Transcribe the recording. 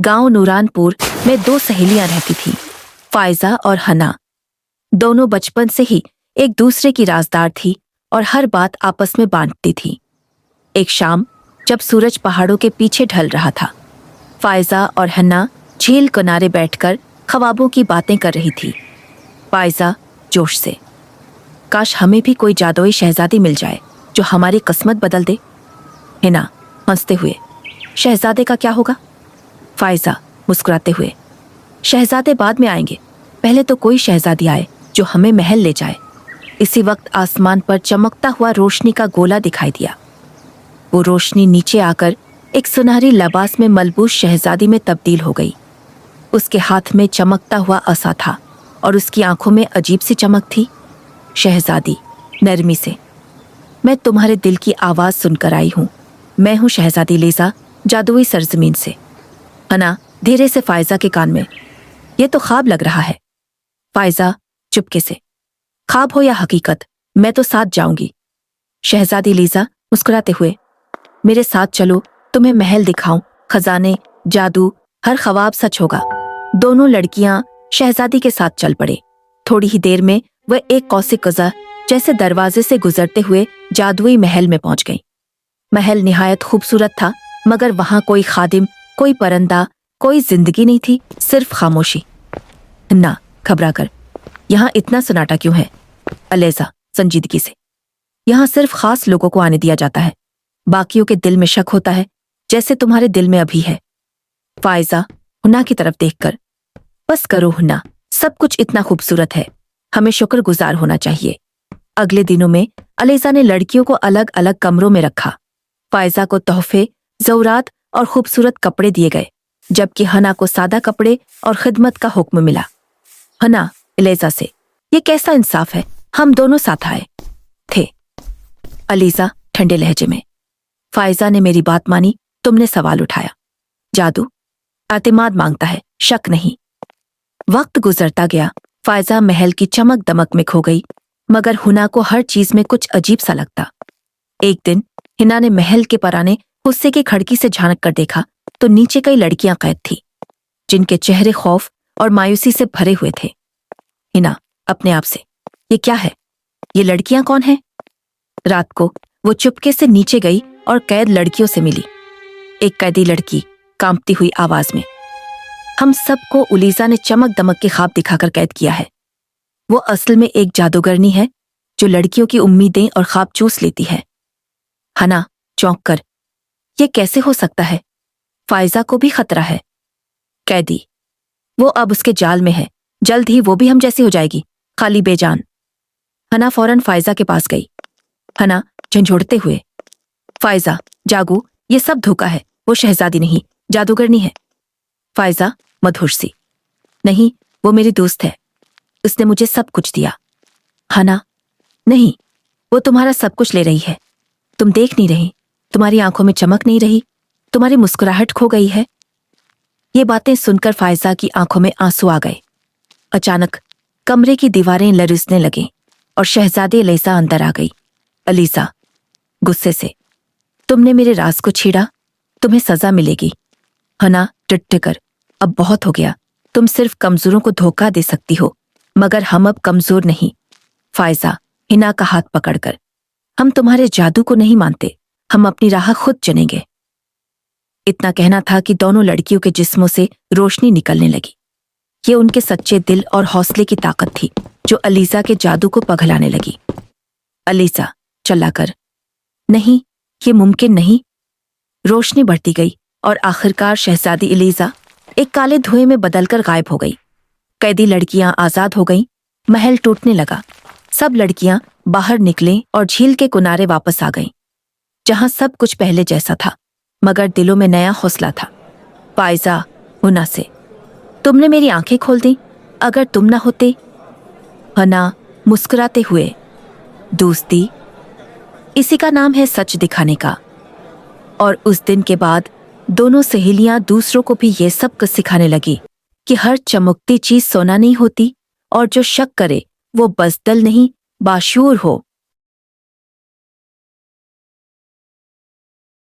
गांव नूरानपुर में दो सहेलियां रहती थीं, फायजा और हना। दोनों बचपन से ही एक दूसरे की राजदार थी और हर बात आपस में बांटती थी। एक शाम जब सूरज पहाड़ों के पीछे ढल रहा था, फायजा और हन्ना झील किनारे बैठकर ख्वाबों की बातें कर रही थी। फायजा जोश से, काश हमें भी कोई जादुई शहजादी मिल जाए जो हमारी किस्मत बदल दे। हिना हंसते हुए, शहजादे का क्या होगा? फायजा मुस्कुराते हुए, शहजादे बाद में आएंगे, पहले तो कोई शहजादी आए जो हमें महल ले जाए। इसी वक्त आसमान पर चमकता हुआ रोशनी का गोला दिखाई दिया। वो रोशनी नीचे आकर एक सुनहरी लिबास में मलबूस शहजादी में तब्दील हो गई। उसके हाथ में चमकता हुआ असा था और उसकी आंखों में अजीब सी चमक थी। शहजादी नरमी से, मैं तुम्हारे दिल की आवाज सुनकर आई हूँ। मैं हूँ शहजादी लीजा, जादुई सरजमीन से। हना धीरे से फायजा के कान में, ये तो ख्वाब लग रहा है। फायजा चुपके से, ख्वाब हो या हकीकत, मैं तो साथ जाऊंगी। शहजादी लीजा मुस्कुराते हुए, मेरे साथ चलो, तुम्हें महल दिखाऊं, खजाने, जादू, हर ख्वाब सच होगा। दोनों लड़कियां शहजादी के साथ चल पड़े। थोड़ी ही देर में वह एक कौसे कज़ा जैसे दरवाजे से गुजरते हुए जादुई महल में पहुंच गई। महल निहायत खूबसूरत था, मगर वहां कोई खादिम, कोई परंदा, कोई जिंदगी नहीं थी, सिर्फ खामोशी। ना घबरा कर, यहाँ इतना सन्नाटा क्यों है? अलेजा संजीदगी से, यहाँ सिर्फ खास लोगों को आने दिया जाता है। बाकियों के दिल में शक होता है, जैसे तुम्हारे दिल में अभी है। फायजा हुन्ना की तरफ देखकर, बस करो हुन्ना, सब कुछ इतना खूबसूरत है, हमें शुक्रगुजार होना चाहिए। अगले दिनों में अलेजा ने लड़कियों को अलग अलग कमरों में रखा। फायजा को तोहफे, ज़ौरात और खूबसूरत कपड़े दिए गए, जबकि हना को सादा कपड़े और खिदमत का हुक्म मिला। हना अलेजा से, ये कैसा इंसाफ है, हम दोनों साथ आए थे। अलीजा ठंडे लहजे में, फायजा ने मेरी बात मानी, तुमने सवाल उठाया। जादू एतमाद मांगता है, शक नहीं। वक्त गुजरता गया, फायजा महल की चमक दमक में खो गई, मगर हुना को हर चीज में कुछ अजीब सा लगता। एक दिन हिना ने महल के पराने हिस्से की खिड़की से झांक कर देखा तो नीचे कई लड़कियां कैद थी, जिनके चेहरे खौफ और मायूसी से भरे हुए थे। हिना अपने आप से, ये क्या है? ये लड़कियां कौन हैं? रात को वो चुपके से नीचे गई और कैद लड़कियों से मिली। एक कैदी लड़की कांपती हुई आवाज में, हम सबको उलीजा ने चमक दमक के ख्वाब दिखाकर कैद किया है। वो असल में एक जादूगरनी है जो लड़कियों की उम्मीदें और ख्वाब चूस लेती है। हना चौंक कर, ये कैसे हो सकता है? फायजा को भी खतरा है। कैदी, वो अब उसके जाल में है, जल्द ही वो भी हम जैसी हो जाएगी, खाली बेजान। हना फौरन फायजा के पास गई। हना झंझोड़ते हुए, फायजा जागो, ये सब धोखा है, वो शहजादी नहीं, जादूगरनी है। फायजा मधुर सी, नहीं, वो मेरी दोस्त है, उसने मुझे सब कुछ दिया। हना, नहीं, वो तुम्हारा सब कुछ ले रही है, तुम देख नहीं रही, तुम्हारी आंखों में चमक नहीं रही, तुम्हारी मुस्कुराहट खो गई है। ये बातें सुनकर फायजा की आंखों में आंसू आ गए। अचानक कमरे की दीवारें लरजने लगीं और शहजादी अलीजा अंदर आ गई। अलीजा गुस्से से, तुमने मेरे राज को छेड़ा, तुम्हें सजा मिलेगी। हना टिटकर, अब बहुत हो गया, तुम सिर्फ कमजोरों को धोखा दे सकती हो, मगर हम अब कमजोर नहीं। फायजा हिना का हाथ पकड़कर, हम तुम्हारे जादू को नहीं मानते, हम अपनी राह खुद चुनेंगे। इतना कहना था कि दोनों लड़कियों के जिस्मों से रोशनी निकलने लगी। ये उनके सच्चे दिल और हौसले की ताकत थी जो अलीजा के जादू को पघलाने लगी। अलीजा चिल्लाकर, नहीं, ये मुमकिन नहीं। रोशनी बढ़ती गई और आखिरकार शहजादी अलीजा एक काले धुएं में बदलकर गायब हो गई। कैदी लड़कियां आजाद हो गईं, महल टूटने लगा। सब लड़कियां बाहर निकलें और झील के किनारे वापस आ गईं, जहां सब कुछ पहले जैसा था, मगर दिलों में नया हौसला था। फायजा हुना से, तुमने मेरी आंखें खोल दी, अगर तुम ना होते। हना मुस्कुराते हुए, दोस्ती, इसी का नाम है सच दिखाने का। और उस दिन के बाद दोनों सहेलियां दूसरों को भी ये सब सिखाने लगी कि हर चमकती चीज सोना नहीं होती, और जो शक करे वो बज़दल नहीं, बाशूर हो।